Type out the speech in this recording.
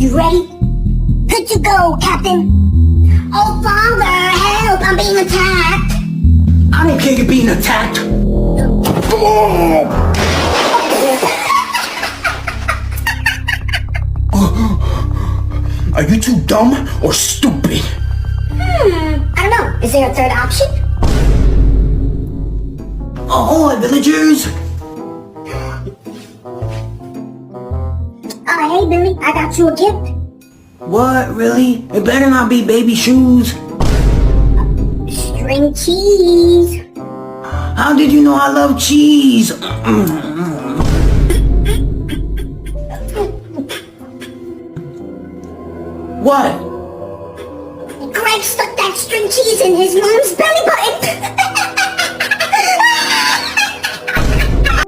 You ready? Good to go, Captain. Oh, Father, help! I'm being attacked. I don't care you're being attacked. Oh! Are you too dumb or stupid? I don't know. Is there a third option? Ahoy, villagers! Hey, Billy, I got you a gift. What, really? It better not be baby shoes. String cheese. How did you know I love cheese? What?